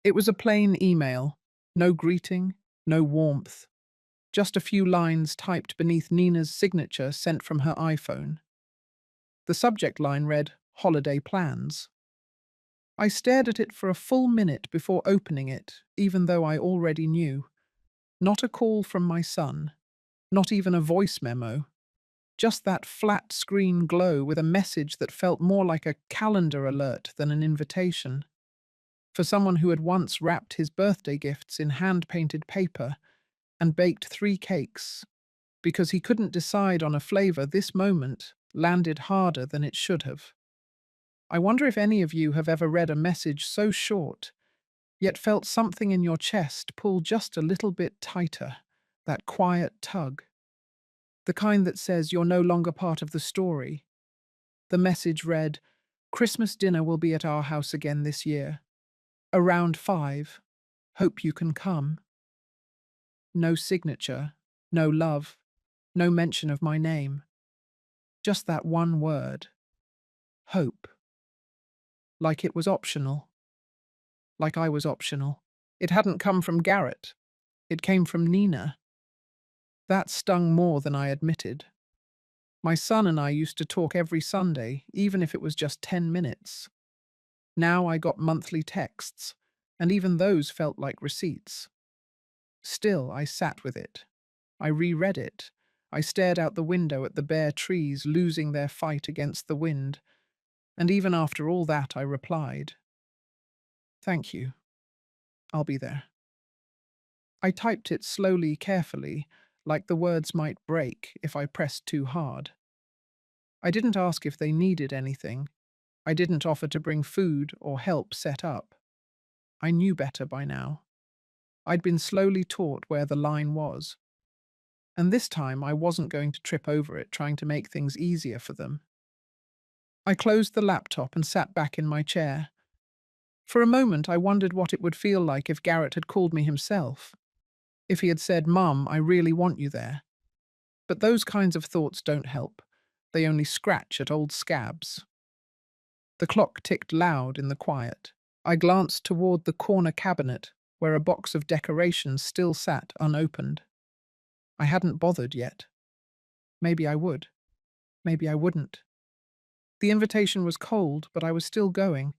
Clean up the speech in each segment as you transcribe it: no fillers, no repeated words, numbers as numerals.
It was a plain email, no greeting, no warmth, just a few lines typed beneath Nina's signature sent from her iPhone. The subject line read, "Holiday Plans." I stared at it for a full minute before opening it, even though I already knew. Not a call from my son, not even a voice memo, just that flat screen glow with a message that felt more like a calendar alert than an invitation. For someone who had once wrapped his birthday gifts in hand-painted paper and baked 3 cakes, because he couldn't decide on a flavor, this moment landed harder than it should have. I wonder if any of you have ever read a message so short, yet felt something in your chest pull just a little bit tighter, that quiet tug. The kind that says you're no longer part of the story. The message read, "Christmas dinner will be at our house again this year. Around 5. Hope you can come." No signature, no love, no mention of my name. Just that one word. Hope. Like it was optional. Like I was optional. It hadn't come from Garrett. It came from Nina. That stung more than I admitted. My son and I used to talk every Sunday, even if it was just 10 minutes. Now I got monthly texts, and even those felt like receipts. Still, I sat with it. I reread it. I stared out the window at the bare trees losing their fight against the wind, and even after all that I replied, "Thank you. I'll be there." I typed it slowly, carefully, like the words might break if I pressed too hard. I didn't ask if they needed anything. I didn't offer to bring food or help set up. I knew better by now. I'd been slowly taught where the line was. And this time I wasn't going to trip over it trying to make things easier for them. I closed the laptop and sat back in my chair. For a moment I wondered what it would feel like if Garrett had called me himself. If he had said, "Mum, I really want you there." But those kinds of thoughts don't help. They only scratch at old scabs. The clock ticked loud in the quiet. I glanced toward the corner cabinet, where a box of decorations still sat unopened. I hadn't bothered yet. Maybe I would. Maybe I wouldn't. The invitation was cold, but I was still going.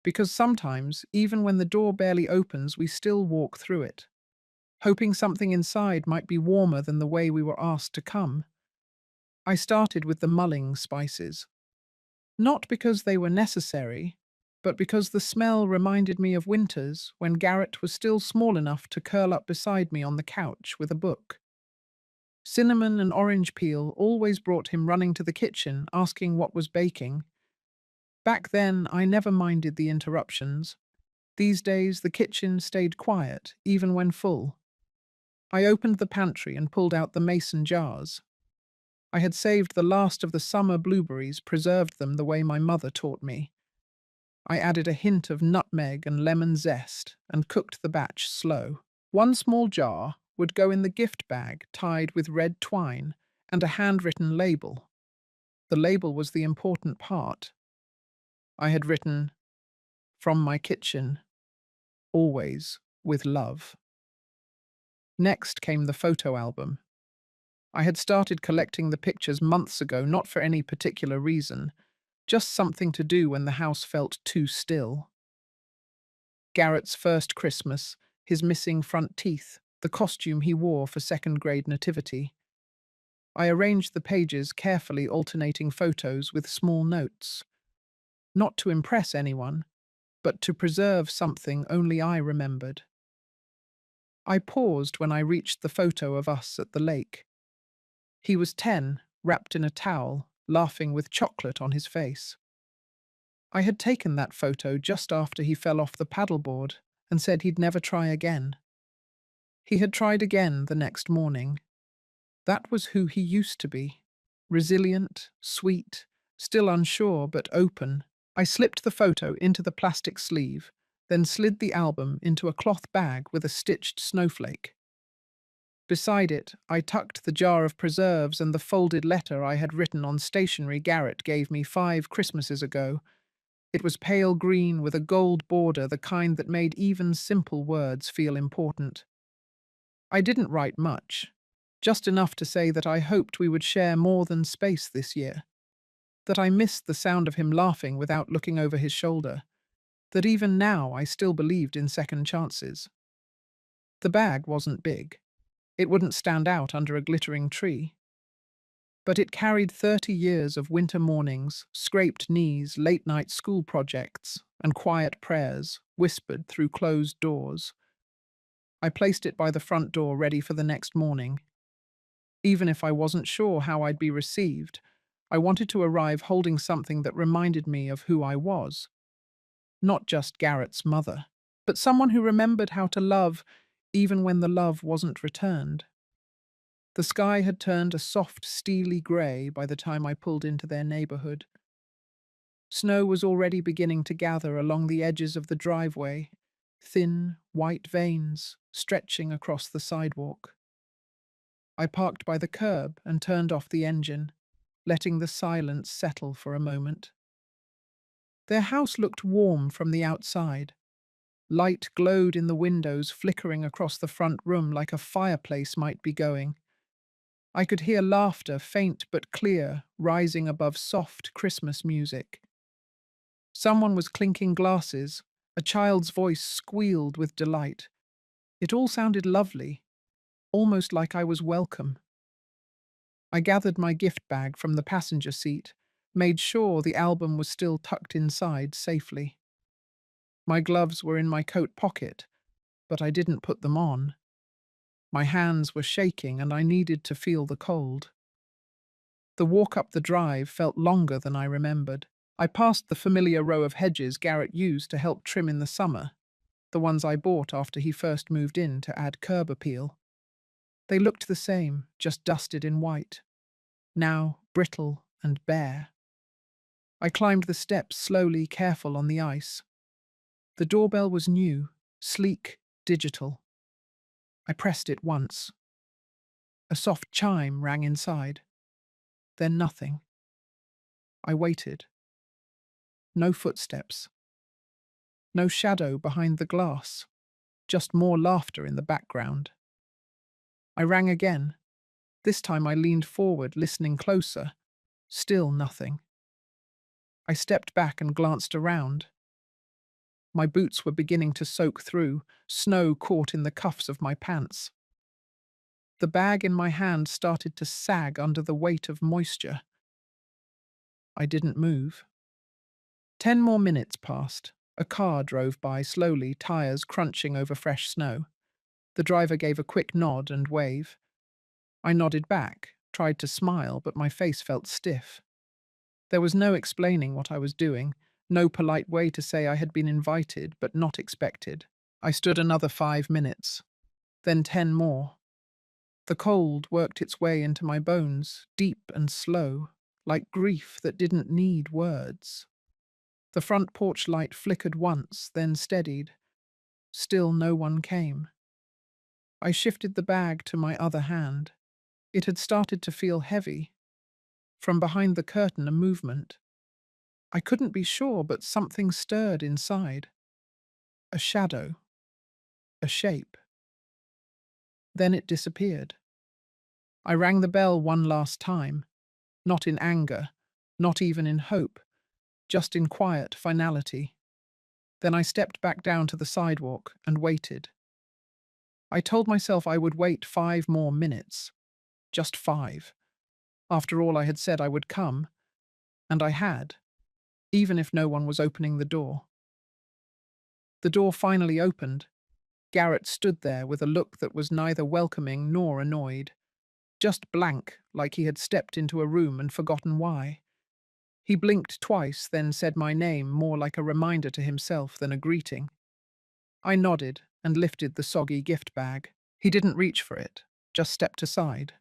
Because sometimes, even when the door barely opens, we still walk through it, hoping something inside might be warmer than the way we were asked to come. I started with the mulling spices. Not because they were necessary, but because the smell reminded me of winters when Garrett was still small enough to curl up beside me on the couch with a book. Cinnamon and orange peel always brought him running to the kitchen, asking what was baking. Back then, I never minded the interruptions. These days, the kitchen stayed quiet, even when full. I opened the pantry and pulled out the mason jars. I had saved the last of the summer blueberries, preserved them the way my mother taught me. I added a hint of nutmeg and lemon zest and cooked the batch slow. One small jar would go in the gift bag tied with red twine and a handwritten label. The label was the important part. I had written, "From my kitchen, always with love." Next came the photo album. I had started collecting the pictures months ago, not for any particular reason, just something to do when the house felt too still. Garrett's first Christmas, his missing front teeth, the costume he wore for second-grade nativity. I arranged the pages carefully, alternating photos with small notes. Not to impress anyone, but to preserve something only I remembered. I paused when I reached the photo of us at the lake. He was 10, wrapped in a towel, laughing with chocolate on his face. I had taken that photo just after he fell off the paddleboard and said he'd never try again. He had tried again the next morning. That was who he used to be. Resilient, sweet, still unsure but open. I slipped the photo into the plastic sleeve, then slid the album into a cloth bag with a stitched snowflake. Beside it, I tucked the jar of preserves and the folded letter I had written on stationery Garrett gave me 5 Christmases ago. It was pale green with a gold border, the kind that made even simple words feel important. I didn't write much, just enough to say that I hoped we would share more than space this year, that I missed the sound of him laughing without looking over his shoulder, that even now I still believed in second chances. The bag wasn't big. It wouldn't stand out under a glittering tree. But it carried 30 years of winter mornings, scraped knees, late-night school projects, and quiet prayers, whispered through closed doors. I placed it by the front door ready for the next morning. Even if I wasn't sure how I'd be received, I wanted to arrive holding something that reminded me of who I was. Not just Garrett's mother, but someone who remembered how to love even when the love wasn't returned. The sky had turned a soft, steely grey by the time I pulled into their neighbourhood. Snow was already beginning to gather along the edges of the driveway, thin, white veins stretching across the sidewalk. I parked by the curb and turned off the engine, letting the silence settle for a moment. Their house looked warm from the outside. Light glowed in the windows, flickering across the front room like a fireplace might be going. I could hear laughter, faint but clear, rising above soft Christmas music. Someone was clinking glasses. A child's voice squealed with delight. It all sounded lovely, almost like I was welcome. I gathered my gift bag from the passenger seat, made sure the album was still tucked inside safely. My gloves were in my coat pocket, but I didn't put them on. My hands were shaking and I needed to feel the cold. The walk up the drive felt longer than I remembered. I passed the familiar row of hedges Garrett used to help trim in the summer, the ones I bought after he first moved in to add curb appeal. They looked the same, just dusted in white, now brittle and bare. I climbed the steps slowly, careful on the ice. The doorbell was new, sleek, digital. I pressed it once. A soft chime rang inside. Then nothing. I waited. No footsteps. No shadow behind the glass. Just more laughter in the background. I rang again. This time I leaned forward, listening closer. Still nothing. I stepped back and glanced around. My boots were beginning to soak through, snow caught in the cuffs of my pants. The bag in my hand started to sag under the weight of moisture. I didn't move. 10 more minutes passed. A car drove by slowly, tires crunching over fresh snow. The driver gave a quick nod and wave. I nodded back, tried to smile, but my face felt stiff. There was no explaining what I was doing, no polite way to say I had been invited but not expected. I stood another 5 minutes, then 10 more. The cold worked its way into my bones, deep and slow, like grief that didn't need words. The front porch light flickered once, then steadied. Still no one came. I shifted the bag to my other hand. It had started to feel heavy. From behind the curtain, a movement. I couldn't be sure, but something stirred inside. A shadow. A shape. Then it disappeared. I rang the bell one last time, not in anger, not even in hope, just in quiet finality. Then I stepped back down to the sidewalk and waited. I told myself I would wait 5 more minutes. Just 5. After all I had said I would come, and I had, even if no one was opening the door. The door finally opened. Garrett stood there with a look that was neither welcoming nor annoyed, just blank, like he had stepped into a room and forgotten why. He blinked twice, then said my name more like a reminder to himself than a greeting. I nodded and lifted the soggy gift bag. He didn't reach for it, just stepped aside.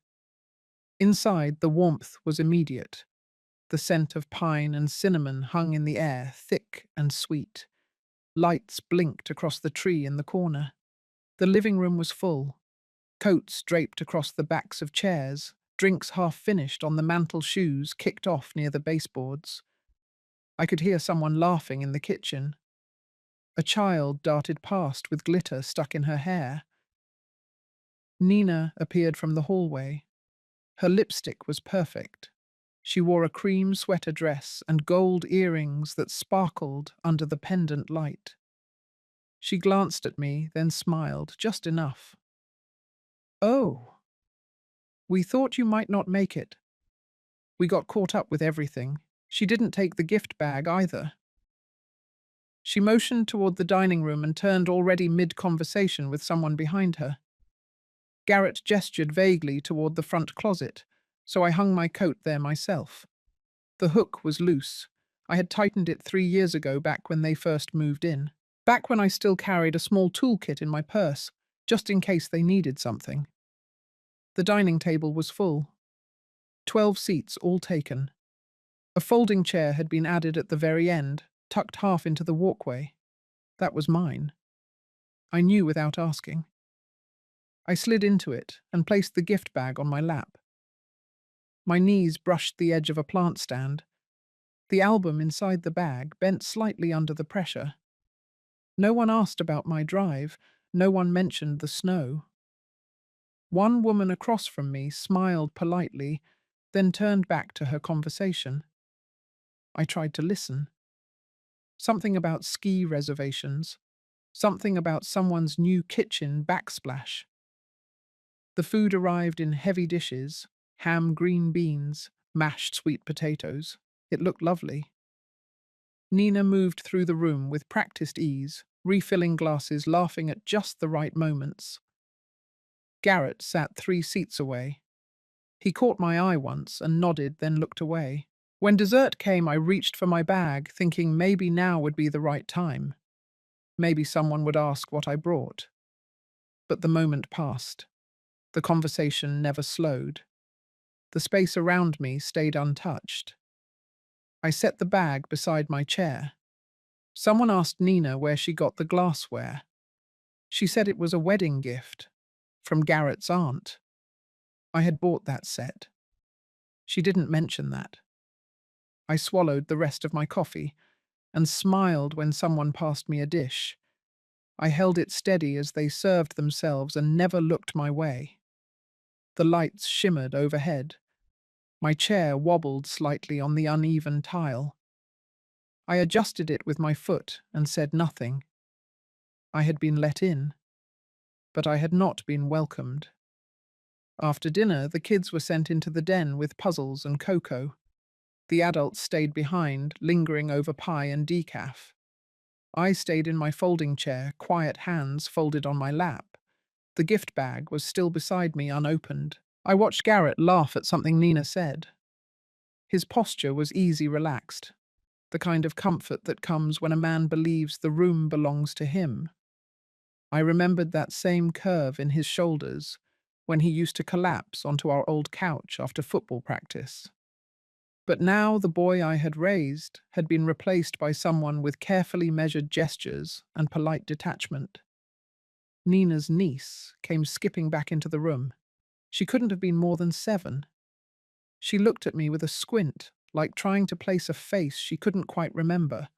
Inside, the warmth was immediate. The scent of pine and cinnamon hung in the air, thick and sweet. Lights blinked across the tree in the corner. The living room was full. Coats draped across the backs of chairs, drinks half finished on the mantel, shoes kicked off near the baseboards. I could hear someone laughing in the kitchen. A child darted past with glitter stuck in her hair. Nina appeared from the hallway. Her lipstick was perfect. She wore a cream sweater dress and gold earrings that sparkled under the pendant light. She glanced at me, then smiled, just enough. "Oh, we thought you might not make it. We got caught up with everything. She didn't take the gift bag either." She motioned toward the dining room and turned already mid-conversation with someone behind her. Garrett gestured vaguely toward the front closet, so I hung my coat there myself. The hook was loose. I had tightened it 3 years ago back when they first moved in. Back when I still carried a small toolkit in my purse, just in case they needed something. The dining table was full. 12 seats, all taken. A folding chair had been added at the very end, tucked half into the walkway. That was mine. I knew without asking. I slid into it and placed the gift bag on my lap. My knees brushed the edge of a plant stand. The album inside the bag bent slightly under the pressure. No one asked about my drive. No one mentioned the snow. One woman across from me smiled politely, then turned back to her conversation. I tried to listen. Something about ski reservations. Something about someone's new kitchen backsplash. The food arrived in heavy dishes, ham, green beans, mashed sweet potatoes. It looked lovely. Nina moved through the room with practiced ease, refilling glasses, laughing at just the right moments. Garrett sat 3 seats away. He caught my eye once and nodded, then looked away. When dessert came, I reached for my bag, thinking maybe now would be the right time. Maybe someone would ask what I brought. But the moment passed. The conversation never slowed. The space around me stayed untouched. I set the bag beside my chair. Someone asked Nina where she got the glassware. She said it was a wedding gift from Garrett's aunt. I had bought that set. She didn't mention that. I swallowed the rest of my coffee and smiled when someone passed me a dish. I held it steady as they served themselves and never looked my way. The lights shimmered overhead. My chair wobbled slightly on the uneven tile. I adjusted it with my foot and said nothing. I had been let in, but I had not been welcomed. After dinner, the kids were sent into the den with puzzles and cocoa. The adults stayed behind, lingering over pie and decaf. I stayed in my folding chair, quiet hands folded on my lap. The gift bag was still beside me, unopened. I watched Garrett laugh at something Nina said. His posture was easy, relaxed, the kind of comfort that comes when a man believes the room belongs to him. I remembered that same curve in his shoulders when he used to collapse onto our old couch after football practice. But now the boy I had raised had been replaced by someone with carefully measured gestures and polite detachment. Nina's niece came skipping back into the room. She couldn't have been more than 7. She looked at me with a squint, like trying to place a face she couldn't quite remember.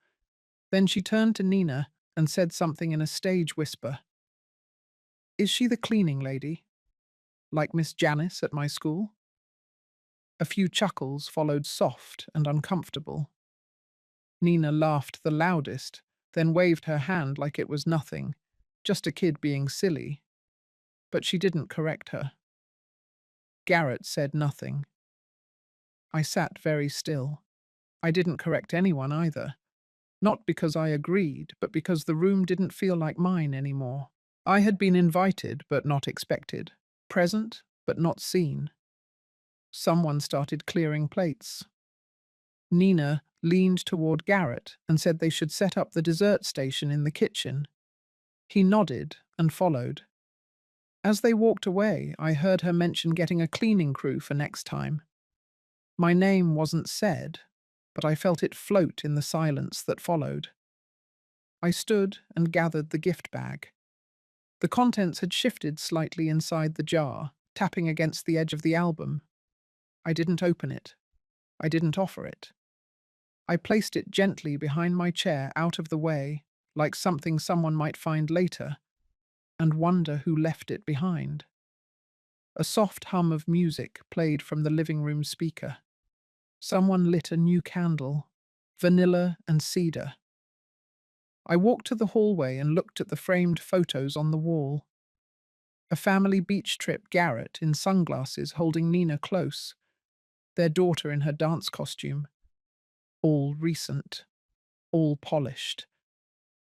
Then she turned to Nina and said something in a stage whisper. "Is she the cleaning lady? Like Miss Janice at my school?" A few chuckles followed, soft and uncomfortable. Nina laughed the loudest, then waved her hand like it was nothing, just a kid being silly. But she didn't correct her. Garrett said nothing. I sat very still. I didn't correct anyone either. Not because I agreed, but because the room didn't feel like mine anymore. I had been invited, but not expected. Present, but not seen. Someone started clearing plates. Nina leaned toward Garrett and said they should set up the dessert station in the kitchen. He nodded and followed. As they walked away, I heard her mention getting a cleaning crew for next time. My name wasn't said, but I felt it float in the silence that followed. I stood and gathered the gift bag. The contents had shifted slightly inside the jar, tapping against the edge of the album. I didn't open it. I didn't offer it. I placed it gently behind my chair, out of the way, like something someone might find later, and wonder who left it behind. A soft hum of music played from the living room speaker. Someone lit a new candle, vanilla and cedar. I walked to the hallway and looked at the framed photos on the wall. A family beach trip, Garrett in sunglasses holding Nina close, their daughter in her dance costume. All recent, all polished.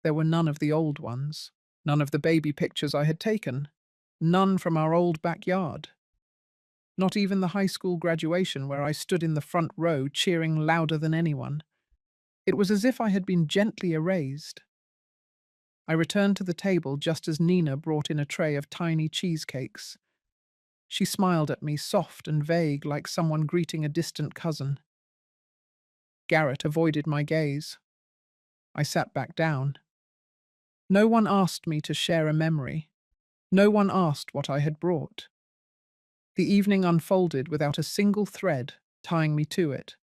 There were none of the old ones, none of the baby pictures I had taken, none from our old backyard. Not even the high school graduation where I stood in the front row cheering louder than anyone. It was as if I had been gently erased. I returned to the table just as Nina brought in a tray of tiny cheesecakes. She smiled at me, soft and vague, like someone greeting a distant cousin. Garrett avoided my gaze. I sat back down. No one asked me to share a memory. No one asked what I had brought. The evening unfolded without a single thread tying me to it.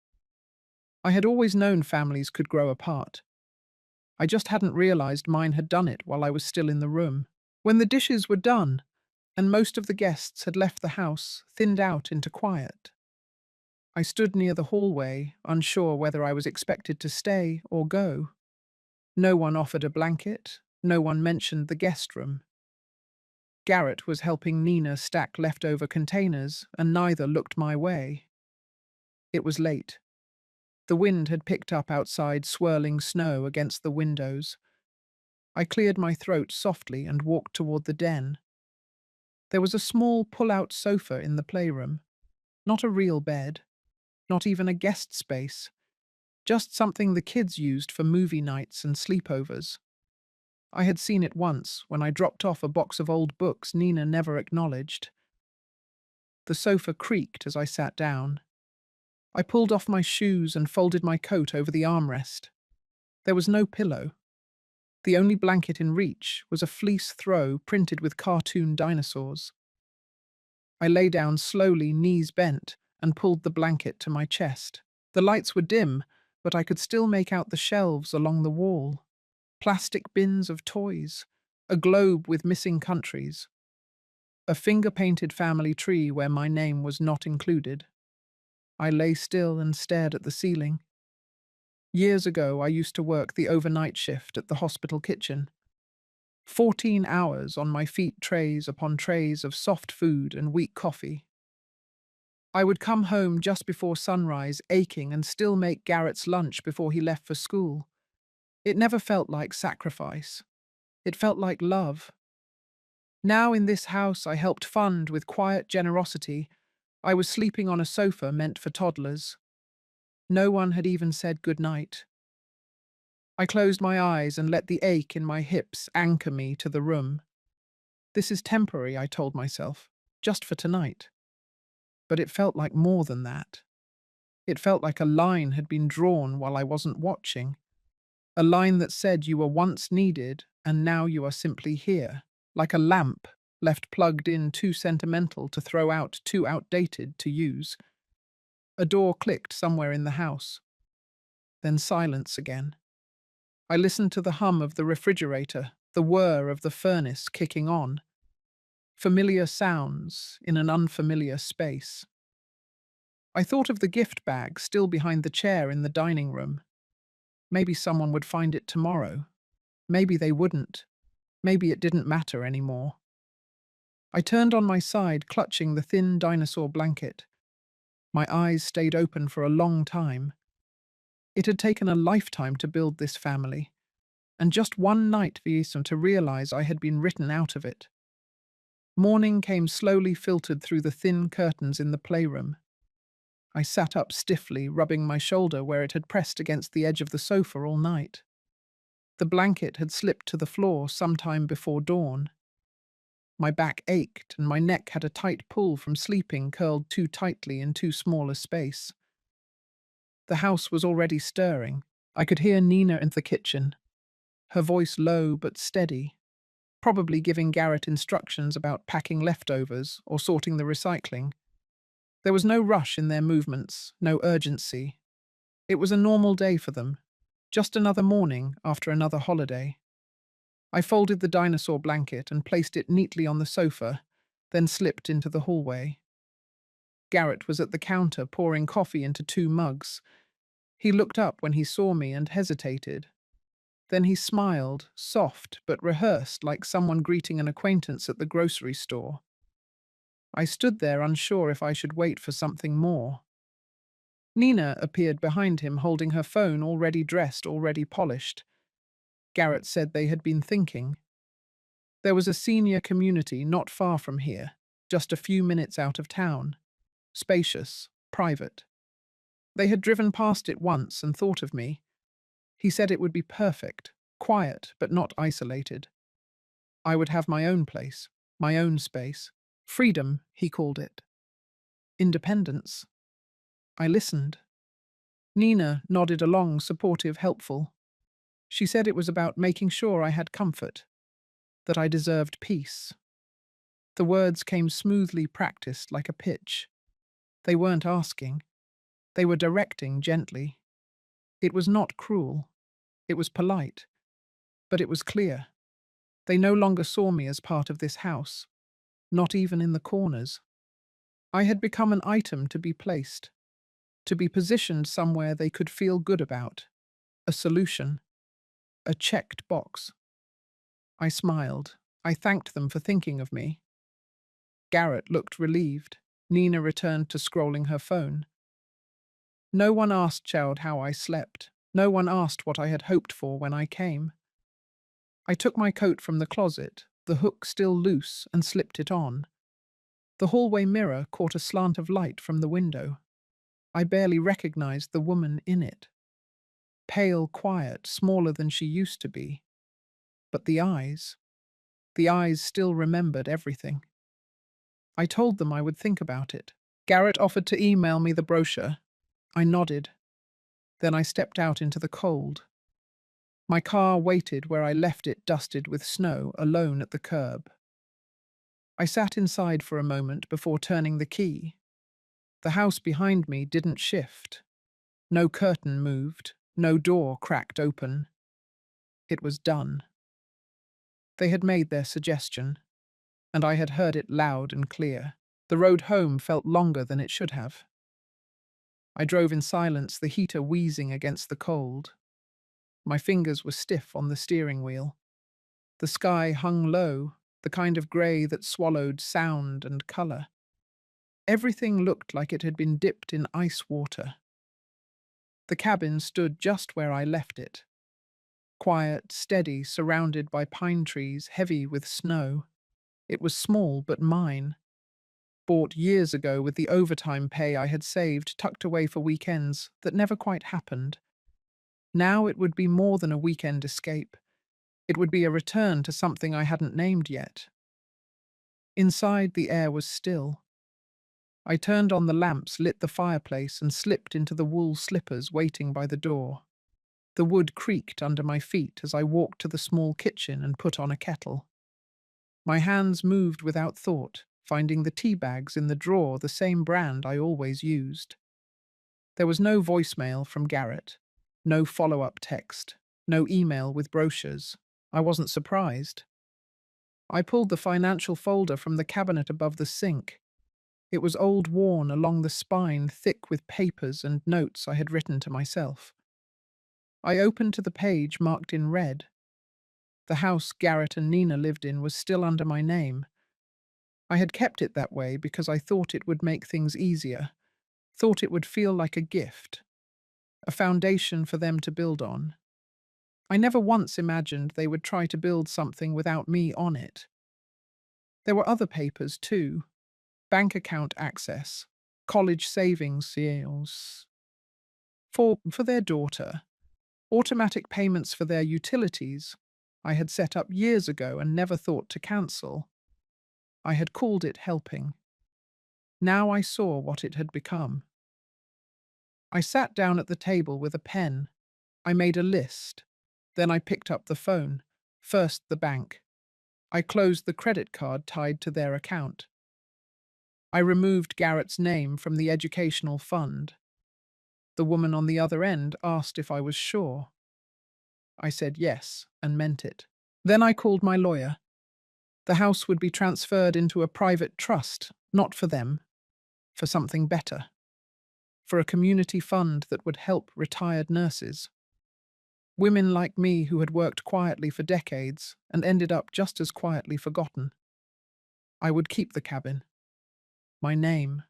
I had always known families could grow apart. I just hadn't realized mine had done it while I was still in the room. When the dishes were done, and most of the guests had left the house, thinned out into quiet, I stood near the hallway, unsure whether I was expected to stay or go. No one offered a blanket, no one mentioned the guest room. Garrett was helping Nina stack leftover containers, and neither looked my way. It was late. The wind had picked up outside, swirling snow against the windows. I cleared my throat softly and walked toward the den. There was a small pull-out sofa in the playroom. Not a real bed, not even a guest space, just something the kids used for movie nights and sleepovers. I had seen it once when I dropped off a box of old books Nina never acknowledged. The sofa creaked as I sat down. I pulled off my shoes and folded my coat over the armrest. There was no pillow. The only blanket in reach was a fleece throw printed with cartoon dinosaurs. I lay down slowly, knees bent, and pulled the blanket to my chest. The lights were dim, but I could still make out the shelves along the wall. Plastic bins of toys, a globe with missing countries, a finger-painted family tree where my name was not included. I lay still and stared at the ceiling. Years ago, I used to work the overnight shift at the hospital kitchen. 14 hours on my feet, trays upon trays of soft food and weak coffee. I would come home just before sunrise, aching, and still make Garrett's lunch before he left for school. It never felt like sacrifice. It felt like love. Now in this house I helped fund with quiet generosity. I was sleeping on a sofa meant for toddlers. No one had even said good night. I closed my eyes and let the ache in my hips anchor me to the room. This is temporary, I told myself, just for tonight. But it felt like more than that. It felt like a line had been drawn while I wasn't watching. A line that said you were once needed and now you are simply here. Like a lamp left plugged in, too sentimental to throw out, too outdated to use. A door clicked somewhere in the house. Then silence again. I listened to the hum of the refrigerator, the whir of the furnace kicking on. Familiar sounds in an unfamiliar space. I thought of the gift bag still behind the chair in the dining room. Maybe someone would find it tomorrow. Maybe they wouldn't. Maybe it didn't matter anymore. I turned on my side, clutching the thin dinosaur blanket. My eyes stayed open for a long time. It had taken a lifetime to build this family, and just one night for Yisum to realize I had been written out of it. Morning came slowly, filtered through the thin curtains in the playroom. I sat up stiffly, rubbing my shoulder where it had pressed against the edge of the sofa all night. The blanket had slipped to the floor sometime before dawn. My back ached and my neck had a tight pull from sleeping curled too tightly in too small a space. The house was already stirring. I could hear Nina in the kitchen, her voice low but steady, probably giving Garrett instructions about packing leftovers or sorting the recycling. There was no rush in their movements, no urgency. It was a normal day for them, just another morning after another holiday. I folded the dinosaur blanket and placed it neatly on the sofa, then slipped into the hallway. Garrett was at the counter pouring coffee into 2 mugs. He looked up when he saw me and hesitated. Then he smiled, soft but rehearsed like someone greeting an acquaintance at the grocery store. I stood there unsure if I should wait for something more. Nina appeared behind him holding her phone, already dressed, already polished. Garrett said they had been thinking. There was a senior community not far from here, just a few minutes out of town. Spacious, private. They had driven past it once and thought of me. He said it would be perfect, quiet but not isolated. I would have my own place, my own space. Freedom, he called it. Independence. I listened. Nina nodded along, supportive, helpful. She said it was about making sure I had comfort, that I deserved peace. The words came smoothly practiced like a pitch. They weren't asking. They were directing gently. It was not cruel. It was polite. But it was clear. They no longer saw me as part of this house, not even in the corners. I had become an item to be placed, to be positioned somewhere they could feel good about. A solution. A checked box. I smiled. I thanked them for thinking of me. Garrett looked relieved. Nina returned to scrolling her phone. No one asked Chowd how I slept. No one asked what I had hoped for when I came. I took my coat from the closet, the hook still loose, and slipped it on. The hallway mirror caught a slant of light from the window. I barely recognized the woman in it. Pale, quiet, smaller than she used to be. But the eyes still remembered everything. I told them I would think about it. Garrett offered to email me the brochure. I nodded. Then I stepped out into the cold. My car waited where I left it, dusted with snow, alone at the curb. I sat inside for a moment before turning the key. The house behind me didn't shift. No curtain moved, no door cracked open. It was done. They had made their suggestion, and I had heard it loud and clear. The road home felt longer than it should have. I drove in silence, the heater wheezing against the cold. My fingers were stiff on the steering wheel. The sky hung low, the kind of grey that swallowed sound and colour. Everything looked like it had been dipped in ice water. The cabin stood just where I left it. Quiet, steady, surrounded by pine trees, heavy with snow. It was small but mine. Bought years ago with the overtime pay I had saved, tucked away for weekends that never quite happened. Now it would be more than a weekend escape. It would be a return to something I hadn't named yet. Inside, the air was still. I turned on the lamps, lit the fireplace, and slipped into the wool slippers waiting by the door. The wood creaked under my feet as I walked to the small kitchen and put on a kettle. My hands moved without thought, finding the tea bags in the drawer, the same brand I always used. There was no voicemail from Garrett, no follow-up text, no email with brochures. I wasn't surprised. I pulled the financial folder from the cabinet above the sink. It was old, worn along the spine, thick with papers and notes I had written to myself. I opened to the page marked in red. The house Garrett and Nina lived in was still under my name. I had kept it that way because I thought it would make things easier, thought it would feel like a gift, a foundation for them to build on. I never once imagined they would try to build something without me on it. There were other papers, too. Bank account access, college savings deals for their daughter, automatic payments for their utilities I had set up years ago and never thought to cancel. I had called it helping. Now I saw what it had become. I sat down at the table with a pen. I made a list. Then I picked up the phone. First the bank. I closed the credit card tied to their account. I removed Garrett's name from the educational fund. The woman on the other end asked if I was sure. I said yes, and meant it. Then I called my lawyer. The house would be transferred into a private trust, not for them, for something better. For a community fund that would help retired nurses. Women like me who had worked quietly for decades and ended up just as quietly forgotten. I would keep the cabin. My name.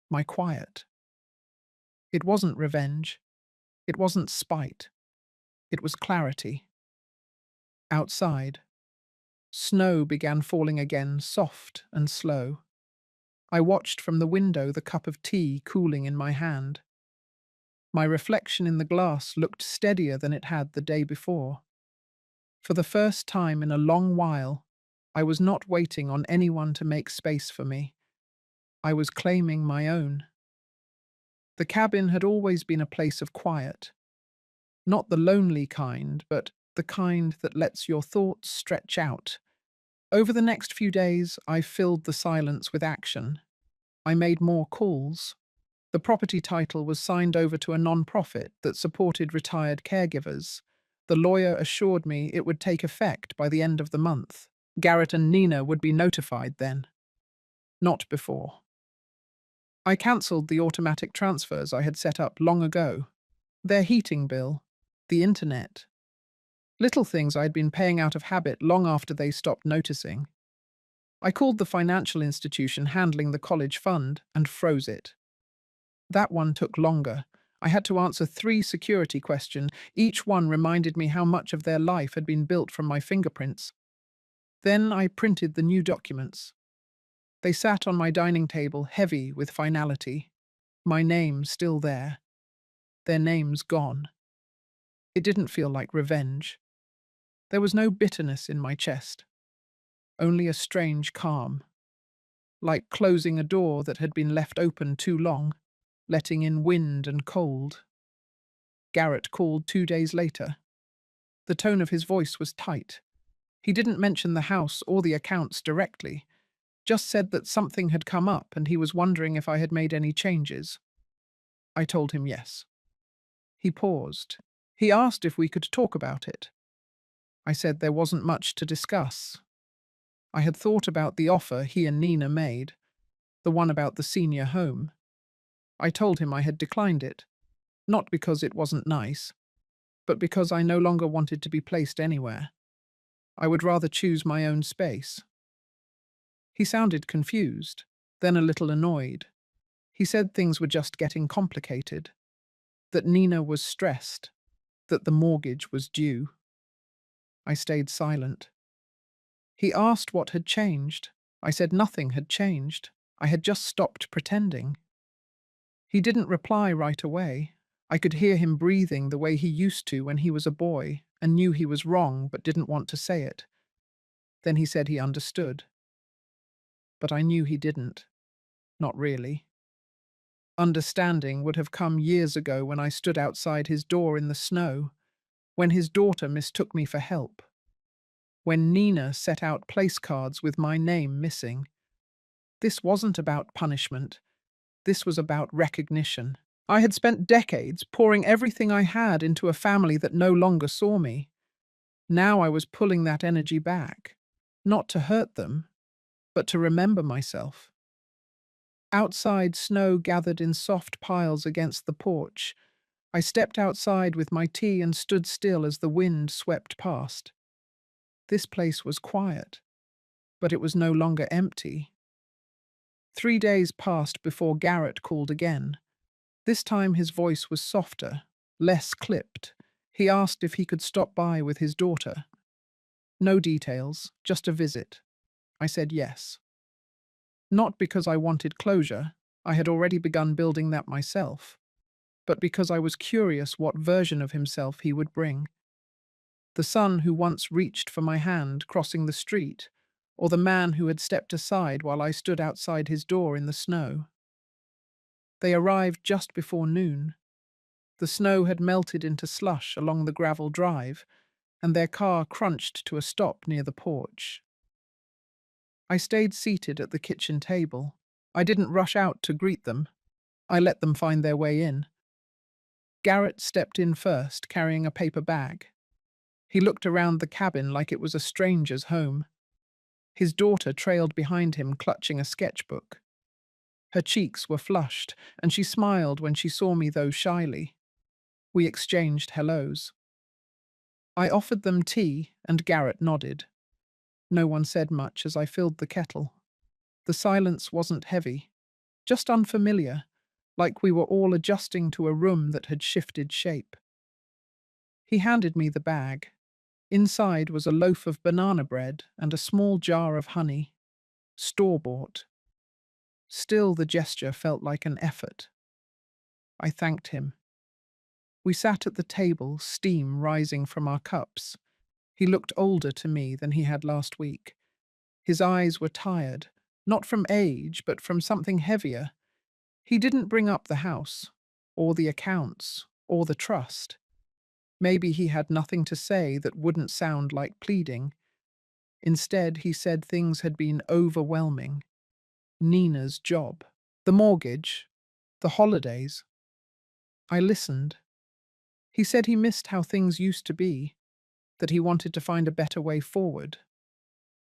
My quiet. It wasn't revenge. It wasn't spite. It was clarity. Outside, snow began falling again, soft and slow. I watched from the window the cup of tea cooling in my hand. My reflection in the glass looked steadier than it had the day before. For the first time in a long while, I was not waiting on anyone to make space for me. I was claiming my own. The cabin had always been a place of quiet. Not the lonely kind, but the kind that lets your thoughts stretch out. Over the next few days, I filled the silence with action. I made more calls. The property title was signed over to a non-profit that supported retired caregivers. The lawyer assured me it would take effect by the end of the month. Garrett and Nina would be notified then. Not before. I cancelled the automatic transfers I had set up long ago. Their heating bill, the internet. Little things I had been paying out of habit long after they stopped noticing. I called the financial institution handling the college fund and froze it. That one took longer. I had to answer 3 security questions. Each one reminded me how much of their life had been built from my fingerprints. Then I printed the new documents. They sat on my dining table, heavy with finality. My name still there. Their names gone. It didn't feel like revenge. There was no bitterness in my chest. Only a strange calm. Like closing a door that had been left open too long, letting in wind and cold. Garrett called 2 days later. The tone of his voice was tight. He didn't mention the house or the accounts directly, just said that something had come up and he was wondering if I had made any changes. I told him yes. He paused. He asked if we could talk about it. I said there wasn't much to discuss. I had thought about the offer he and Nina made, the one about the senior home. I told him I had declined it, not because it wasn't nice, but because I no longer wanted to be placed anywhere. I would rather choose my own space. He sounded confused, then a little annoyed. He said things were just getting complicated, that Nina was stressed, that the mortgage was due. I stayed silent. He asked what had changed. I said nothing had changed. I had just stopped pretending. He didn't reply right away. I could hear him breathing the way he used to when he was a boy and knew he was wrong but didn't want to say it. Then he said he understood. But I knew he didn't. Not really. Understanding would have come years ago when I stood outside his door in the snow, when his daughter mistook me for help, when Nina set out place cards with my name missing. This wasn't about punishment. This was about recognition. I had spent decades pouring everything I had into a family that no longer saw me. Now I was pulling that energy back, not to hurt them, but to remember myself. Outside, snow gathered in soft piles against the porch. I stepped outside with my tea and stood still as the wind swept past. This place was quiet, but it was no longer empty. 3 days passed before Garrett called again. This time his voice was softer, less clipped. He asked if he could stop by with his daughter. No details, just a visit. I said yes. Not because I wanted closure, I had already begun building that myself, but because I was curious what version of himself he would bring. The son who once reached for my hand crossing the street, or the man who had stepped aside while I stood outside his door in the snow. They arrived just before noon. The snow had melted into slush along the gravel drive, and their car crunched to a stop near the porch. I stayed seated at the kitchen table. I didn't rush out to greet them. I let them find their way in. Garrett stepped in first, carrying a paper bag. He looked around the cabin like it was a stranger's home. His daughter trailed behind him, clutching a sketchbook. Her cheeks were flushed, and she smiled when she saw me, though shyly. We exchanged hellos. I offered them tea, and Garrett nodded. No one said much as I filled the kettle. The silence wasn't heavy, just unfamiliar, like we were all adjusting to a room that had shifted shape. He handed me the bag. Inside was a loaf of banana bread and a small jar of honey, store-bought. Still, the gesture felt like an effort. I thanked him. We sat at the table, steam rising from our cups. He looked older to me than he had last week. His eyes were tired, not from age, but from something heavier. He didn't bring up the house, or the accounts, or the trust. Maybe he had nothing to say that wouldn't sound like pleading. Instead, he said things had been overwhelming. Nina's job, the mortgage, the holidays. I listened. He said he missed how things used to be, that he wanted to find a better way forward.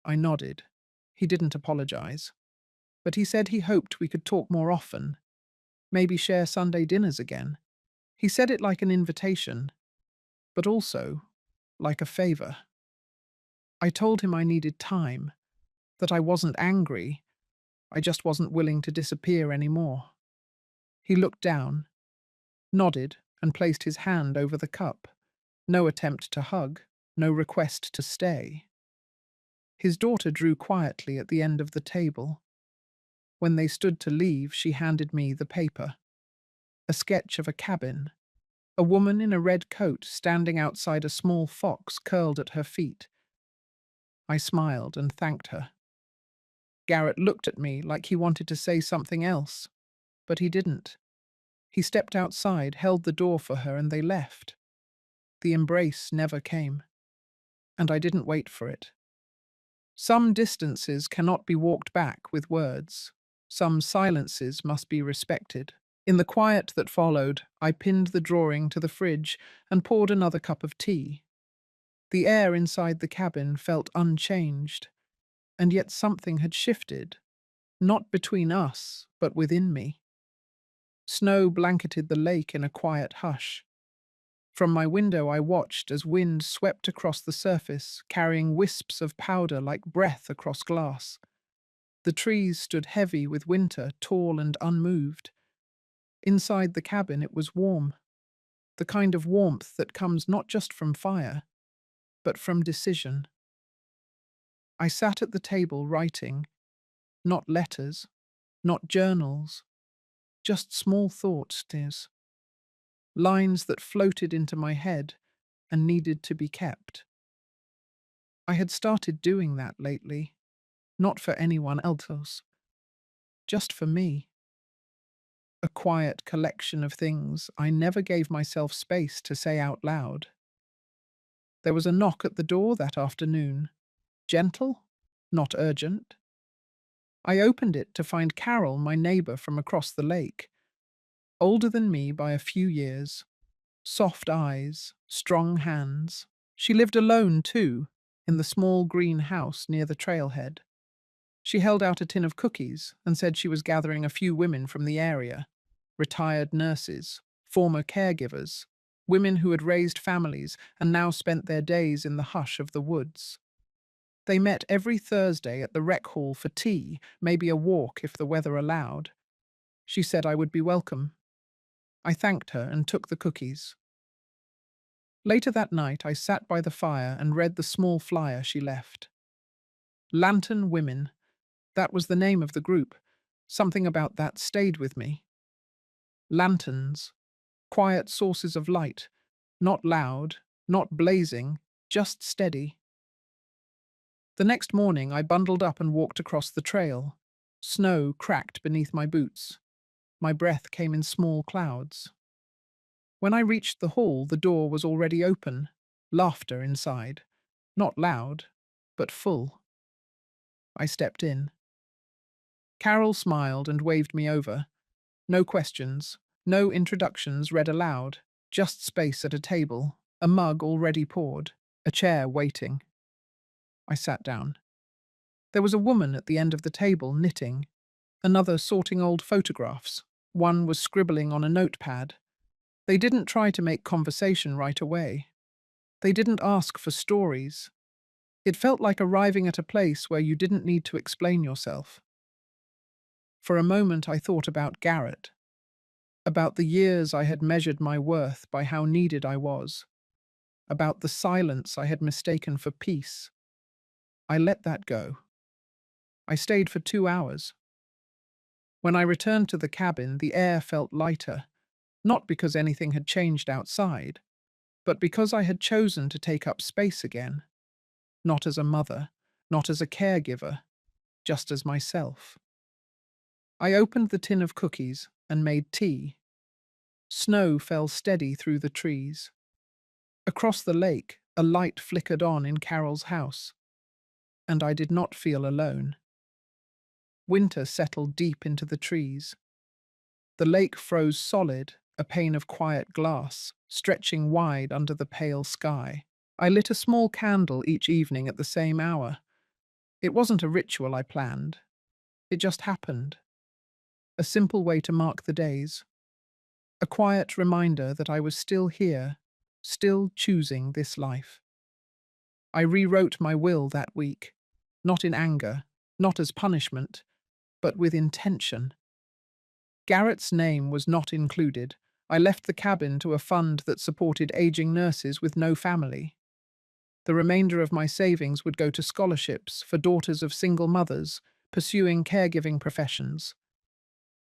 I nodded. He didn't apologize. But he said he hoped we could talk more often, maybe share Sunday dinners again. He said it like an invitation, but also like a favor. I told him I needed time, that I wasn't angry, I just wasn't willing to disappear anymore. He looked down, nodded, and placed his hand over the cup. No attempt to hug, no request to stay. His daughter drew quietly at the end of the table. When they stood to leave, she handed me the paper. A sketch of a cabin. A woman in a red coat standing outside a small fox curled at her feet. I smiled and thanked her. Garrett looked at me like he wanted to say something else, but he didn't. He stepped outside, held the door for her, and they left. The embrace never came, and I didn't wait for it. Some distances cannot be walked back with words. Some silences must be respected. In the quiet that followed, I pinned the drawing to the fridge and poured another cup of tea. The air inside the cabin felt unchanged, and yet something had shifted, not between us, but within me. Snow blanketed the lake in a quiet hush. From my window I watched as wind swept across the surface, carrying wisps of powder like breath across glass. The trees stood heavy with winter, tall and unmoved. Inside the cabin it was warm, the kind of warmth that comes not just from fire, but from decision. I sat at the table writing, not letters, not journals, just small thoughts, lines that floated into my head and needed to be kept. I had started doing that lately, not for anyone else, just for me. A quiet collection of things I never gave myself space to say out loud. There was a knock at the door that afternoon. Gentle, not urgent. I opened it to find Carol, my neighbor from across the lake. Older than me by a few years. Soft eyes, strong hands. She lived alone, too, in the small green house near the trailhead. She held out a tin of cookies and said she was gathering a few women from the area. Retired nurses, former caregivers, women who had raised families and now spent their days in the hush of the woods. They met every Thursday at the rec hall for tea, maybe a walk if the weather allowed. She said I would be welcome. I thanked her and took the cookies. Later that night, I sat by the fire and read the small flyer she left. Lantern Women. That was the name of the group. Something about that stayed with me. Lanterns. Quiet sources of light. Not loud, not blazing, just steady. The next morning, I bundled up and walked across the trail. Snow cracked beneath my boots. My breath came in small clouds. When I reached the hall, the door was already open. Laughter inside. Not loud, but full. I stepped in. Carol smiled and waved me over. No questions, no introductions read aloud, just space at a table, a mug already poured, a chair waiting. I sat down. There was a woman at the end of the table knitting, another sorting old photographs. One was scribbling on a notepad. They didn't try to make conversation right away. They didn't ask for stories. It felt like arriving at a place where you didn't need to explain yourself. For a moment I thought about Garrett, about the years I had measured my worth by how needed I was, about the silence I had mistaken for peace. I let that go. I stayed for 2 hours. When I returned to the cabin, the air felt lighter, not because anything had changed outside, but because I had chosen to take up space again, not as a mother, not as a caregiver, just as myself. I opened the tin of cookies and made tea. Snow fell steady through the trees. Across the lake, a light flickered on in Carol's house, and I did not feel alone. Winter settled deep into the trees. The lake froze solid, a pane of quiet glass, stretching wide under the pale sky. I lit a small candle each evening at the same hour. It wasn't a ritual I planned. It just happened. A simple way to mark the days. A quiet reminder that I was still here, still choosing this life. I rewrote my will that week, not in anger, not as punishment, but with intention. Garrett's name was not included. I left the cabin to a fund that supported aging nurses with no family. The remainder of my savings would go to scholarships for daughters of single mothers pursuing caregiving professions.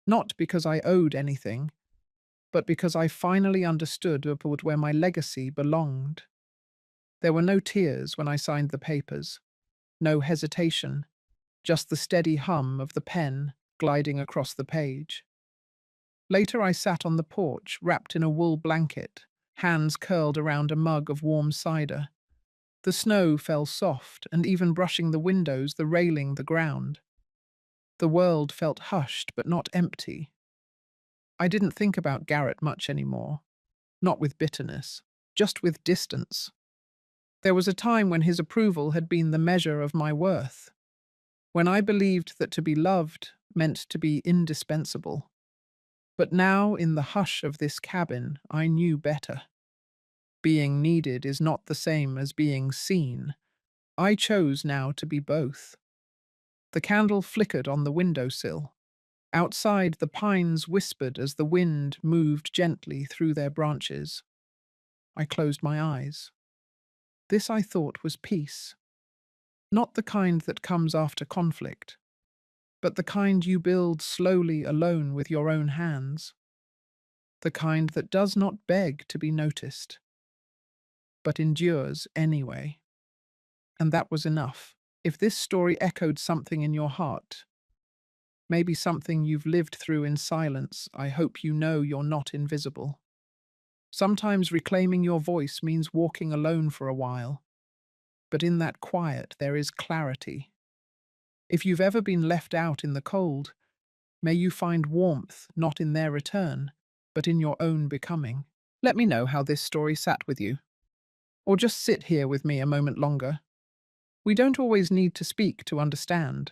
Not because I owed anything, but because I finally understood where my legacy belonged. There were no tears when I signed the papers, no hesitation, just the steady hum of the pen gliding across the page. Later I sat on the porch, wrapped in a wool blanket, hands curled around a mug of warm cider. The snow fell soft, and even brushing the windows, the railing, the ground. The world felt hushed but not empty. I didn't think about Garrett much anymore, not with bitterness, just with distance. There was a time when his approval had been the measure of my worth, when I believed that to be loved meant to be indispensable. But now, in the hush of this cabin, I knew better. Being needed is not the same as being seen. I chose now to be both. The candle flickered on the windowsill. Outside, the pines whispered as the wind moved gently through their branches. I closed my eyes. This, I thought, was peace. Not the kind that comes after conflict, but the kind you build slowly alone with your own hands. The kind that does not beg to be noticed, but endures anyway. And that was enough. If this story echoed something in your heart, maybe something you've lived through in silence, I hope you know you're not invisible. Sometimes reclaiming your voice means walking alone for a while, but in that quiet there is clarity. If you've ever been left out in the cold, may you find warmth not in their return, but in your own becoming. Let me know how this story sat with you. Or just sit here with me a moment longer. We don't always need to speak to understand.